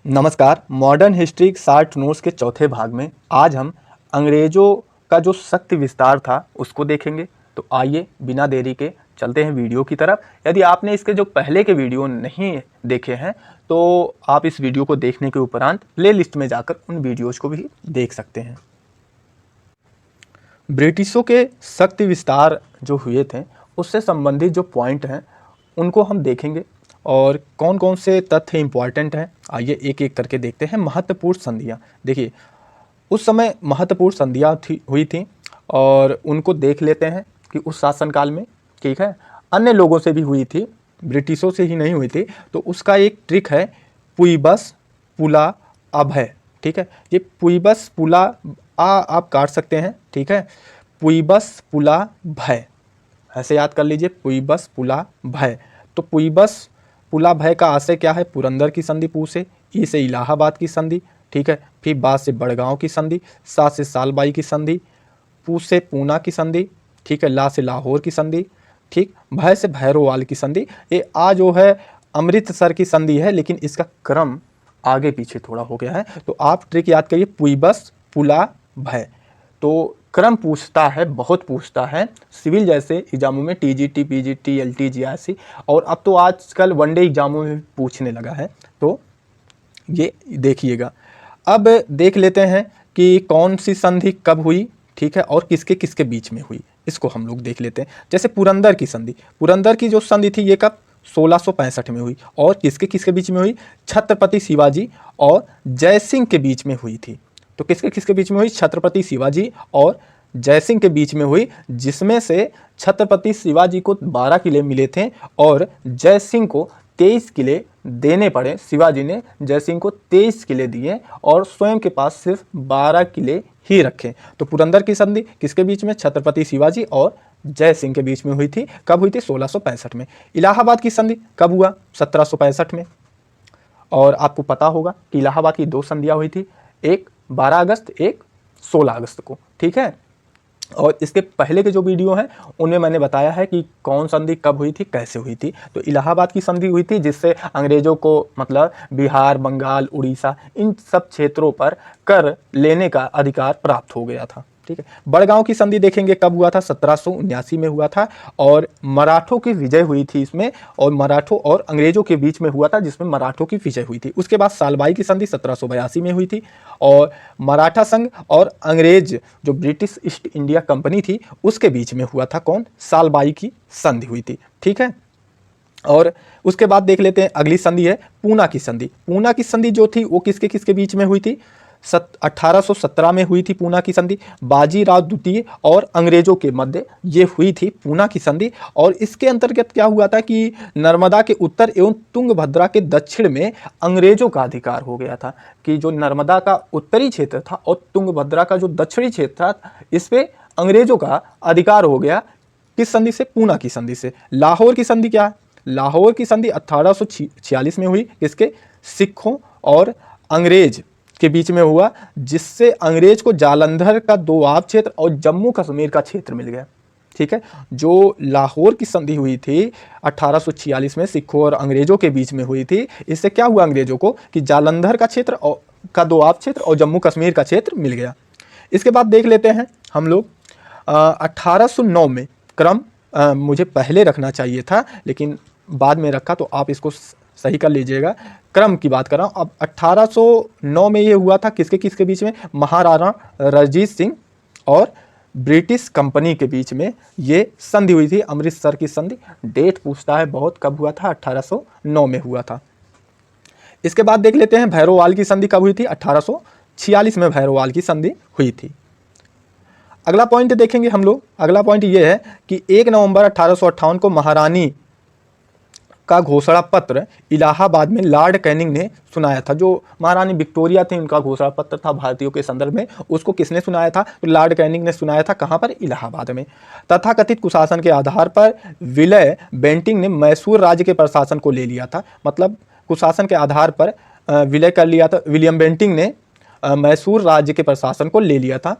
नमस्कार। Modern history short notes के चौथे भाग में आज हम अंग्रेज़ों का जो शक्ति विस्तार था उसको देखेंगे। तो आइए बिना देरी के चलते हैं वीडियो की तरफ। यदि आपने इसके जो पहले के वीडियो नहीं देखे हैं तो आप इस वीडियो को देखने के उपरांत प्लेलिस्ट में जाकर उन वीडियोज़ को भी देख सकते हैं। ब्रिटिशों के शक्ति विस्तार जो हुए थे उससे संबंधित जो पॉइंट हैं उनको हम देखेंगे और कौन कौन से तथ्य इम्पॉर्टेंट हैं आइए एक एक करके देखते हैं। महत्वपूर्ण संधियाँ, देखिए उस समय महत्वपूर्ण संधियाँ हुई थी और उनको देख लेते हैं कि उस शासनकाल में, ठीक है, अन्य लोगों से भी हुई थी, ब्रिटिशों से ही नहीं हुई थी। तो उसका एक ट्रिक है पुइबस पुला अभय, ठीक है। ये पुइबस पुला आप काट सकते हैं, ठीक है। पुइबस पुला भय, ऐसे याद कर लीजिए, पुइबस पुला भय। तो पुइबस पुला भय का आशय क्या है? पुरंदर की संधि, पू से ई से इलाहाबाद की संधि, ठीक है। फिर बा से बड़गांव की संधि, सा से सालबाई की संधि, पू से पूना की संधि, ठीक है, ला से लाहौर की संधि, ठीक, भय से भैरोवाल की संधि। ये आ जो है अमृतसर की संधि है, लेकिन इसका क्रम आगे पीछे थोड़ा हो गया है। तो आप ट्रिक याद करिए, पुइबस पुला भय। तो क्रम पूछता है, बहुत पूछता है, सिविल जैसे एग्जामों में टीजीटी, पीजीटी, एलटी, जीआरसी, और अब तो आजकल वनडे एग्जामों में पूछने लगा है। तो ये देखिएगा। अब देख लेते हैं कि कौन सी संधि कब हुई, ठीक है, और किसके किसके बीच में हुई, इसको हम लोग देख लेते हैं। जैसे पुरंदर की संधि, पुरंदर की जो संधि थी ये कब? 1665 में हुई। और किसके किसके बीच में हुई? छत्रपति शिवाजी और जयसिंह के बीच में हुई थी। तो किसके किसके बीच में हुई? छत्रपति शिवाजी और जयसिंह के बीच में हुई, जिसमें से छत्रपति शिवाजी को 12 किले मिले थे और जयसिंह को 23 किले देने पड़े। शिवाजी ने जयसिंह को 23 किले दिए और स्वयं के पास सिर्फ 12 किले ही रखे। तो पुरंदर की संधि किसके बीच में? छत्रपति शिवाजी और जयसिंह के बीच में हुई थी। कब हुई थी? 1665 में। इलाहाबाद की संधि कब हुआ? 1765 में। और आपको पता होगा कि इलाहाबाद की 2 संधियाँ हुई थी, एक 12 अगस्त, एक 16 अगस्त को, ठीक है। और इसके पहले के जो वीडियो हैं उनमें मैंने बताया है कि कौन संधि कब हुई थी, कैसे हुई थी। तो इलाहाबाद की संधि हुई थी जिससे अंग्रेजों को मतलब बिहार, बंगाल, उड़ीसा, इन सब क्षेत्रों पर कर लेने का अधिकार प्राप्त हो गया था, ठीक है। बड़गांव की संधि देखेंगे कब हुआ था? 1779 में हुआ था और मराठों की विजय हुई थी इसमें, और मराठों और अंग्रेजों के बीच में हुआ था जिसमें मराठों की विजय हुई थी। उसके बाद सालबाई की संधि 1782 में हुई थी और मराठा संघ और अंग्रेज जो ब्रिटिश ईस्ट इंडिया कंपनी थी उसके बीच में हुआ था। कौन? सालबाई की संधि हुई थी, ठीक है। और उसके बाद देख लेते हैं अगली संधि है पूना की संधि। पूना की संधि जो थी वो किसके किसके बीच में हुई थी? 1817 में हुई थी पूना की संधि। बाजीराव द्वितीय और अंग्रेजों के मध्य ये हुई थी पूना की संधि। और इसके अंतर्गत क्या हुआ था कि नर्मदा के उत्तर एवं तुंगभद्रा के दक्षिण में अंग्रेजों का अधिकार हो गया था, कि जो नर्मदा का उत्तरी क्षेत्र था और तुंगभद्रा का जो दक्षिणी क्षेत्र था इस पे अंग्रेजों का अधिकार हो गया। किस संधि से? पूना की संधि से। लाहौर की संधि क्या है? लाहौर की संधि 1846 में हुई। किसके? सिखों और अंग्रेज के बीच में हुआ, जिससे अंग्रेज को जालंधर का दोआब क्षेत्र और जम्मू कश्मीर का क्षेत्र मिल गया, ठीक है। जो लाहौर की संधि हुई थी 1846 में सिखों और अंग्रेजों के बीच में हुई थी, इससे क्या हुआ अंग्रेजों को कि जालंधर का क्षेत्र और का दोआब क्षेत्र और जम्मू कश्मीर का क्षेत्र मिल गया। इसके बाद देख लेते हैं हम लोग 1809 में, क्रम मुझे पहले रखना चाहिए था लेकिन बाद में रखा, तो आप इसको सही कर लीजिएगा। क्रम की बात कर रहा हूँ। अब 1809 में ये हुआ था किसके किसके बीच में? महाराणा रणजीत सिंह और ब्रिटिश कंपनी के बीच में ये संधि हुई थी, अमृतसर की संधि। डेट पूछता है बहुत, कब हुआ था? 1809 में हुआ था। इसके बाद देख लेते हैं भैरोवाल की संधि कब हुई थी? 1846 में भैरोवाल की संधि हुई थी। अगला पॉइंट देखेंगे हम लोग। अगला पॉइंट ये है कि 1 नवंबर 1858 को महारानी का घोषणा पत्र इलाहाबाद में लॉर्ड कैनिंग ने सुनाया था। जो महारानी विक्टोरिया थी उनका घोषणा पत्र था भारतीयों के संदर्भ में, उसको किसने सुनाया था? तो लॉर्ड कैनिंग ने सुनाया था। कहाँ पर? इलाहाबाद में। तथाकथित कुशासन के आधार पर विलय बेंटिंग ने मैसूर राज्य के प्रशासन को ले लिया था। मतलब कुशासन के आधार पर विलय कर लिया था। विलियम बेंटिंग ने मैसूर राज्य के प्रशासन को ले लिया था।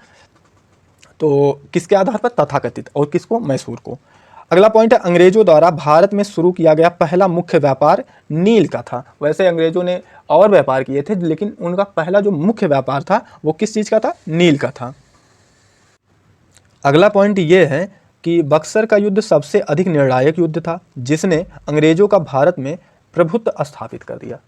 तो किसके आधार पर? तथाकथित। और किसको? मैसूर को। अगला पॉइंट है अंग्रेजों द्वारा भारत में शुरू किया गया पहला मुख्य व्यापार नील का था। वैसे अंग्रेजों ने और व्यापार किए थे, लेकिन उनका पहला जो मुख्य व्यापार था वो किस चीज़ का था? नील का था। अगला पॉइंट ये है कि बक्सर का युद्ध सबसे अधिक निर्णायक युद्ध था, जिसने अंग्रेजों का भारत में प्रभुत्व स्थापित कर दिया।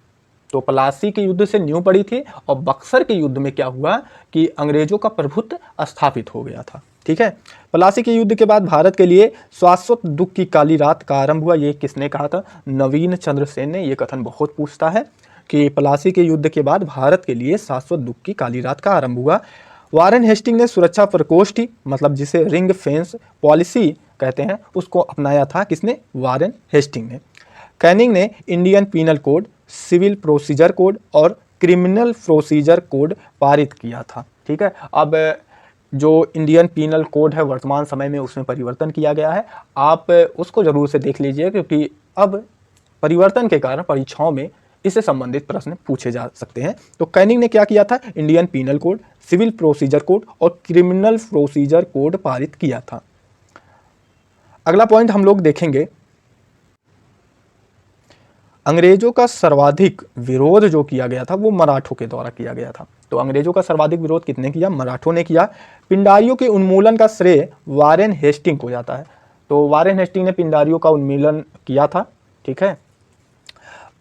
तो प्लासी के युद्ध से नींव पड़ी थी और बक्सर के युद्ध में क्या हुआ कि अंग्रेजों का प्रभुत्व स्थापित हो गया था। ठीक है, प्लासी के युद्ध के बाद भारत के लिए शाश्वत दुख की काली रात का आरंभ हुआ। ये किसने कहा था? नवीन चंद्र सेन ने। ये कथन बहुत पूछता है कि प्लासी के युद्ध के बाद भारत के लिए शाश्वत दुख की काली रात का आरंभ हुआ। वारेन हेस्टिंग ने सुरक्षा प्रकोष्ठ, मतलब जिसे रिंग फेंस पॉलिसी कहते हैं, उसको अपनाया था। किसने? वारेन हेस्टिंग ने। कैनिंग ने Indian penal code, civil procedure code और क्रिमिनल प्रोसीजर कोड पारित किया था। ठीक है, अब जो इंडियन पीनल कोड है वर्तमान समय में उसमें परिवर्तन किया गया है, आप उसको जरूर से देख लीजिए, क्योंकि अब परिवर्तन के कारण परीक्षाओं में इससे संबंधित प्रश्न पूछे जा सकते हैं। तो कैनिंग ने क्या किया था? Indian penal code, civil procedure code और क्रिमिनल प्रोसीजर कोड पारित किया था। अगला पॉइंट हम लोग देखेंगे, अंग्रेजों का सर्वाधिक विरोध जो किया गया था वो मराठों के द्वारा किया गया था। तो अंग्रेजों का सर्वाधिक विरोध किसने किया? मराठों ने किया। पिंडारियों के उन्मूलन का श्रेय वारेन हेस्टिंग को जाता है। तो वारेन हेस्टिंग ने पिंडारियों का उन्मूलन किया था। ठीक है,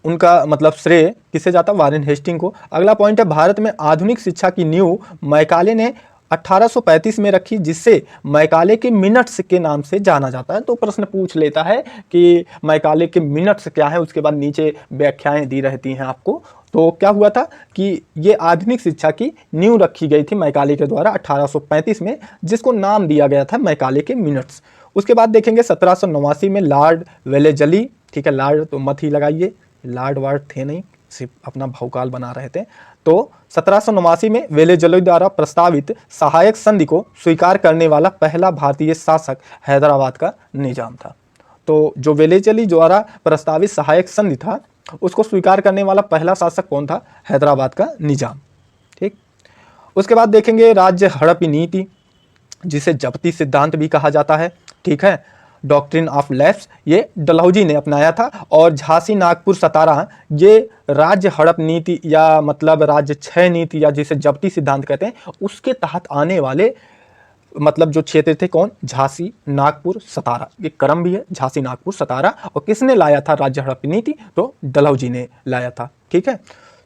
उनका मतलब श्रेय किसे जाता? वारेन हेस्टिंग को। अगला पॉइंट है, भारत में आधुनिक शिक्षा की नींव मैकाले ने 1835 में रखी, जिससे मैकाले के मिनट्स के नाम से जाना जाता है। तो प्रश्न पूछ लेता है कि मैकाले के मिनट्स क्या है, उसके बाद नीचे व्याख्याएं दी रहती हैं आपको। तो क्या हुआ था कि ये आधुनिक शिक्षा की नींव रखी गई थी मैकाले के द्वारा 1835 में, जिसको नाम दिया गया था मैकाले के मिनट्स। उसके बाद देखेंगे 1789 में लॉर्ड वेलेजली, ठीक है, लॉर्ड तो मत ही लगाइए, लॉर्ड वार्ड थे नहीं, सिर्फ अपना भौकाल बना रहे थे। तो 1789 में वेलेजली द्वारा प्रस्तावित सहायक संधि को स्वीकार करने वाला पहला भारतीय शासक हैदराबाद का निजाम था। तो जो वेलेजली द्वारा प्रस्तावित सहायक संधि था उसको स्वीकार करने वाला पहला शासक कौन था? हैदराबाद का निजाम। ठीक, उसके बाद देखेंगे राज्य हड़प नीति, जिसे जब्ती सिद्धांत भी कहा जाता है। ठीक है, डॉक्ट्रिन ऑफ लैप्स, ये डलहौजी ने अपनाया था। और झांसी, नागपुर, सतारा, ये राज्य हड़प नीति या मतलब राज्य क्षय नीति या जिसे जब्ती सिद्धांत कहते हैं, उसके तहत आने वाले मतलब जो क्षेत्र थे, कौन? झांसी, नागपुर, सतारा। ये क्रम भी है, झांसी, नागपुर, सतारा। और किसने लाया था राज्य हड़प नीति? तो डलहौजी ने लाया था। ठीक है,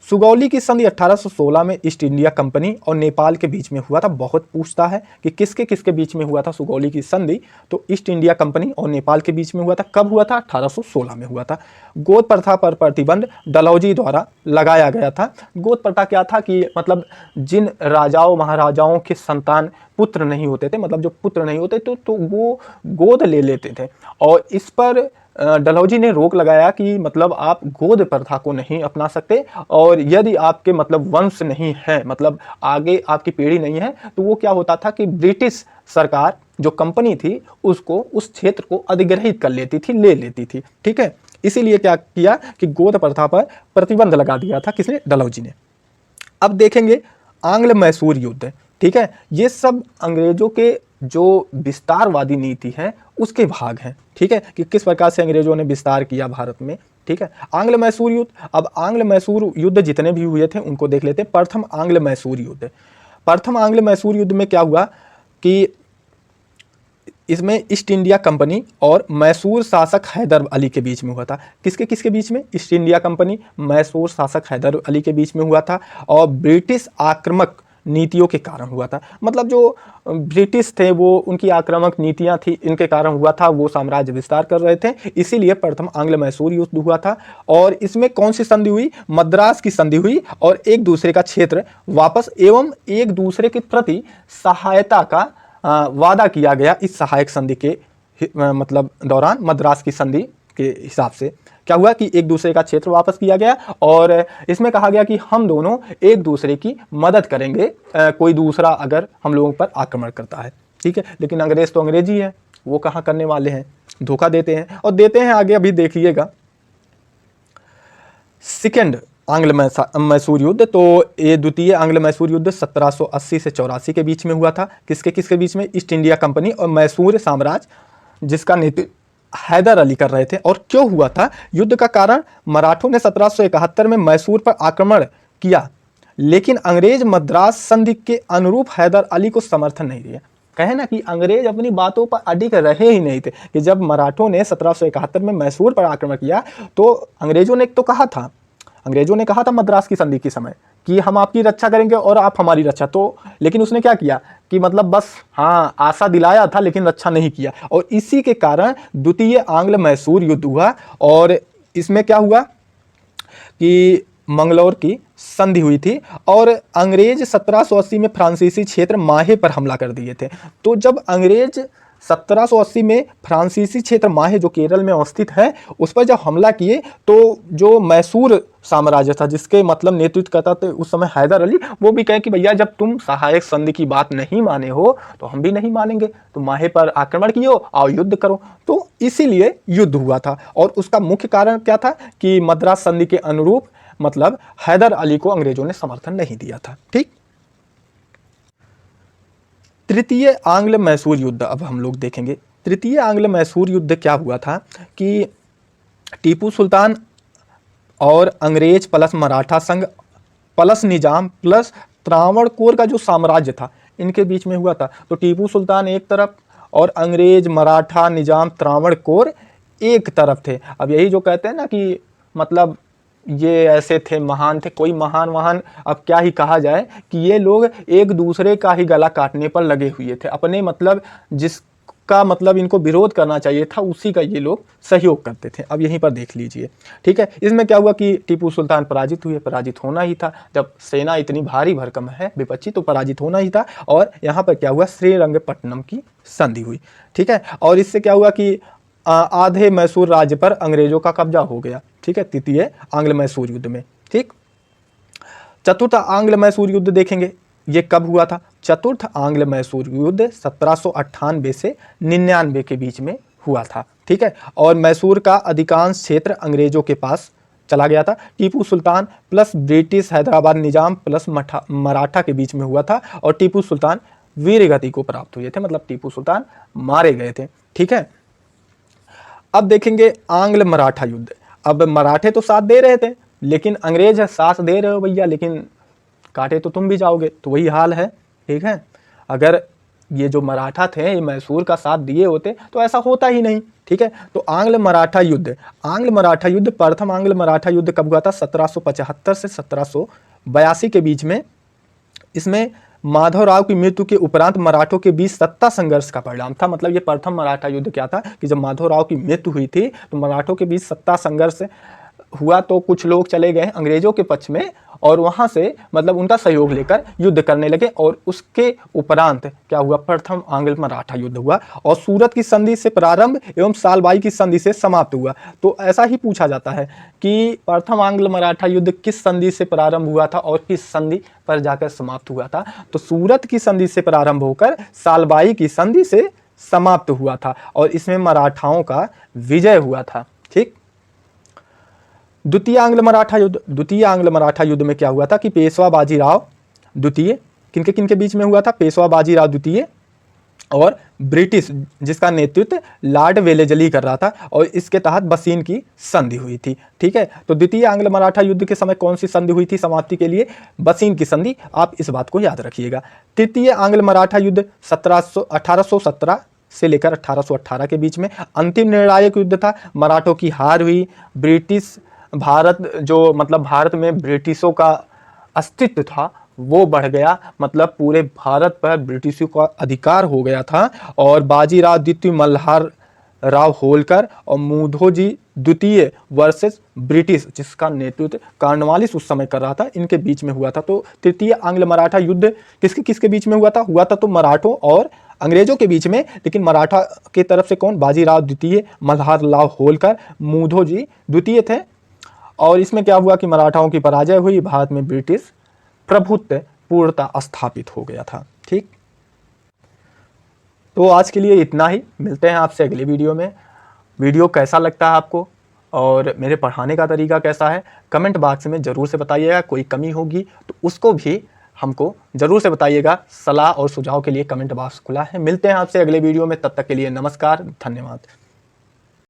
सुगौली की संधि 1816 में ईस्ट इंडिया कंपनी और नेपाल के बीच में हुआ था। बहुत पूछता है कि किसके किसके बीच में हुआ था सुगौली की संधि? तो ईस्ट इंडिया कंपनी और नेपाल के बीच में हुआ था। कब हुआ था? 1816 में हुआ था। गोद प्रथा पर प्रतिबंध डलहौजी द्वारा लगाया गया था। गोद प्रथा क्या था कि मतलब जिन राजाओं महाराजाओं के संतान पुत्र नहीं होते थे, मतलब जो पुत्र नहीं होते तो वो गोद ले लेते थे, और इस पर डलहौजी ने रोक लगाया कि मतलब आप गोद प्रथा को नहीं अपना सकते, और यदि आपके मतलब वंश नहीं है, मतलब आगे आपकी पीढ़ी नहीं है, तो वो क्या होता था कि ब्रिटिश सरकार जो कंपनी थी उसको उस क्षेत्र को अधिग्रहित कर लेती थी, ले लेती थी। ठीक है, इसीलिए क्या किया कि गोद प्रथा पर प्रतिबंध लगा दिया था। किसने? डलहौजी ने। अब देखेंगे आंग्ल मैसूर युद्ध। ठीक है, ये सब अंग्रेजों के जो विस्तारवादी नीति है उसके भाग हैं। ठीक है, कि किस प्रकार से अंग्रेजों ने विस्तार किया भारत में। ठीक है, आंग्ल मैसूर युद्ध। अब आंग्ल मैसूर युद्ध जितने भी हुए थे उनको देख लेते हैं। प्रथम आंग्ल मैसूर युद्ध। प्रथम आंग्ल मैसूर युद्ध में क्या हुआ कि इसमें ईस्ट इंडिया कंपनी और मैसूर शासक हैदर अली के बीच में हुआ था। किसके किसके बीच में? ईस्ट इंडिया कंपनी, मैसूर शासक हैदर अली के बीच में हुआ था, और ब्रिटिश आक्रामक नीतियों के कारण हुआ था। मतलब जो ब्रिटिश थे वो उनकी आक्रामक नीतियां थी, इनके कारण हुआ था। वो साम्राज्य विस्तार कर रहे थे, इसीलिए प्रथम आंग्ल मैसूर युद्ध हुआ था। और इसमें कौन सी संधि हुई? मद्रास की संधि हुई, और एक दूसरे का क्षेत्र वापस एवं एक दूसरे के प्रति सहायता का वादा किया गया। इस सहायक संधि के मतलब दौरान मद्रास की संधि के हिसाब से क्या हुआ कि एक दूसरे का क्षेत्र वापस किया गया, और इसमें कहा गया कि हम दोनों एक दूसरे की मदद करेंगे कोई दूसरा अगर हम लोगों पर आक्रमण करता है। ठीक है, लेकिन अंग्रेज तो अंग्रेजी है, वो कहाँ करने वाले हैं, धोखा देते हैं, और देते हैं आगे अभी देखिएगा। सेकेंड आंग्ल मैसूर युद्ध, तो ये द्वितीय आंग्ल मैसूर युद्ध 1780 से 84 के बीच में हुआ था। किसके किसके बीच में? ईस्ट इंडिया कंपनी और मैसूर साम्राज्य, जिसका हैदर अली कर रहे थे। और क्यों हुआ था युद्ध का कारण, मराठों ने 1771 में मैसूर पर आक्रमण किया, लेकिन अंग्रेज मद्रास संधि के अनुरूप हैदर अली को समर्थन नहीं दिया। कहे ना कि अंग्रेज अपनी बातों पर अडिग रहे ही नहीं थे कि जब मराठों ने 1771 में मैसूर पर आक्रमण किया तो अंग्रेजों ने तो कहा था, मद्रास की संधि के समय कि हम आपकी रक्षा करेंगे और आप हमारी रक्षा, तो लेकिन उसने क्या किया कि मतलब बस हाँ आशा दिलाया था लेकिन रक्षा नहीं किया। और इसी के कारण द्वितीय आंग्ल मैसूर युद्ध हुआ। और इसमें क्या हुआ कि मंगलौर की संधि हुई थी और अंग्रेज 1780 में फ्रांसीसी क्षेत्र माहे पर हमला कर दिए थे। तो जब अंग्रेज 1780 में फ्रांसीसी क्षेत्र माहे जो केरल में अवस्थित है उस पर जब हमला किए तो जो मैसूर साम्राज्य था जिसके मतलब नेतृत्व करता थे उस समय हैदर अली, वो भी कहे कि भैया जब तुम सहायक संधि की बात नहीं माने हो तो हम भी नहीं मानेंगे, तो माहे पर आक्रमण कियो और युद्ध करो। तो इसीलिए युद्ध हुआ था। और उसका मुख्य कारण क्या था कि मद्रास संधि के अनुरूप मतलब हैदर अली को अंग्रेजों ने समर्थन नहीं दिया था। ठीक, तृतीय आंग्ल मैसूर युद्ध अब हम लोग देखेंगे। तृतीय आंग्ल मैसूर युद्ध क्या हुआ था कि टीपू सुल्तान और अंग्रेज प्लस मराठा संघ प्लस निजाम प्लस त्रावणकोर का जो साम्राज्य था इनके बीच में हुआ था। तो टीपू सुल्तान एक तरफ और अंग्रेज मराठा निजाम त्रावणकोर एक तरफ थे। अब यही जो कहते हैं ना कि मतलब ये ऐसे थे, महान थे, कोई महान वहान अब क्या ही कहा जाए कि ये लोग एक दूसरे का ही गला काटने पर लगे हुए थे। अपने मतलब जिसका मतलब इनको विरोध करना चाहिए था उसी का ये लोग सहयोग करते थे। अब यहीं पर देख लीजिए। ठीक है, इसमें क्या हुआ कि टीपू सुल्तान पराजित हुए, पराजित होना ही था, जब सेना इतनी भारी भरकम है विपक्षी तो पराजित होना ही था। और यहाँ पर क्या हुआ, श्रीरंगपट्टनम की संधि हुई। ठीक है, और इससे क्या हुआ कि आधे मैसूर राज्य पर अंग्रेजों का कब्जा हो गया। ठीक है, तृतीय आंग्ल मैसूर युद्ध में। ठीक, चतुर्थ आंग्ल मैसूर युद्ध देखेंगे, ये कब हुआ था। चतुर्थ आंग्ल मैसूर युद्ध 1798 से 99 के बीच में हुआ था। ठीक है, और मैसूर का अधिकांश क्षेत्र अंग्रेजों के पास चला गया था। टीपू सुल्तान प्लस ब्रिटिश हैदराबाद निजाम प्लस मराठा के बीच में हुआ था और टीपू सुल्तान वीरगति को प्राप्त हुए थे, मतलब टीपू सुल्तान मारे गए थे। ठीक है, अब देखेंगे आंग्ल मराठा युद्ध। अब मराठे तो साथ दे रहे थे लेकिन अंग्रेज है साथ दे रहे हो भैया लेकिन काटे तो तुम भी जाओगे, तो वही हाल है। ठीक है, अगर ये जो मराठा थे ये मैसूर का साथ दिए होते तो ऐसा होता ही नहीं। ठीक है, तो आंग्ल मराठा युद्ध, प्रथम आंग्ल मराठा युद्ध कब हुआ था, 1775 से 1782 के बीच में। इसमें माधवराव की मृत्यु के उपरांत मराठों के बीच सत्ता संघर्ष का परिणाम था। मतलब ये प्रथम मराठा युद्ध क्या था कि जब माधवराव की मृत्यु हुई थी तो मराठों के बीच सत्ता संघर्ष हुआ, तो कुछ लोग चले गए अंग्रेजों के पक्ष में और वहां से मतलब उनका सहयोग लेकर युद्ध करने लगे। और उसके उपरांत क्या हुआ, प्रथम आंग्ल मराठा युद्ध हुआ और सूरत की संधि से प्रारंभ एवं सालबाई की संधि से समाप्त हुआ। तो ऐसा ही पूछा जाता है कि प्रथम आंग्ल मराठा युद्ध किस संधि से प्रारंभ हुआ था और किस संधि पर जाकर समाप्त हुआ था। तो सूरत की संधि से प्रारंभ होकर सालबाई की संधि से समाप्त हुआ था और इसमें मराठाओं का विजय हुआ था। ठीक, द्वितीय आंग्ल मराठा युद्ध में क्या हुआ था कि पेशवा बाजीराव द्वितीय, किनके किनके बीच में हुआ था, पेशवा बाजीराव द्वितीय और ब्रिटिश जिसका नेतृत्व लॉर्ड वेलेजली कर रहा था और इसके तहत बसीन की संधि हुई थी। ठीक है, तो द्वितीय आंग्ल मराठा युद्ध के समय कौन सी संधि हुई थी समाप्ति के लिए, बसीन की संधि, आप इस बात को याद रखिएगा। तृतीय आंग्ल मराठा युद्ध 1817 से लेकर 1818 के बीच में अंतिम निर्णायक युद्ध था। मराठों की हार हुई, ब्रिटिश भारत जो मतलब भारत में ब्रिटिशों का अस्तित्व था वो बढ़ गया, मतलब पूरे भारत पर ब्रिटिशों का अधिकार हो गया था। और बाजीराव द्वितीय, मल्हार राव होलकर और मुधोजी द्वितीय वर्सेस ब्रिटिश जिसका नेतृत्व कॉर्नवालिस उस समय कर रहा था, इनके बीच में हुआ था। तो तृतीय आंग्ल मराठा युद्ध किसके किसके बीच में हुआ था तो मराठों और अंग्रेजों के बीच में। लेकिन मराठा की तरफ से कौन, बाजीराव द्वितीय, मल्हार राव होलकर, मुधोजी द्वितीय थे। और इसमें क्या हुआ कि मराठाओं की पराजय हुई, भारत में ब्रिटिश प्रभुत्व पूर्णतः स्थापित हो गया था। ठीक, तो आज के लिए इतना ही, मिलते हैं आपसे अगले वीडियो में। वीडियो कैसा लगता है आपको और मेरे पढ़ाने का तरीका कैसा है कमेंट बॉक्स में ज़रूर से बताइएगा। कोई कमी होगी तो उसको भी हमको ज़रूर से बताइएगा। सलाह और सुझाव के लिए कमेंट बॉक्स खुला है। मिलते हैं आपसे अगले वीडियो में, तब तक के लिए नमस्कार, धन्यवाद।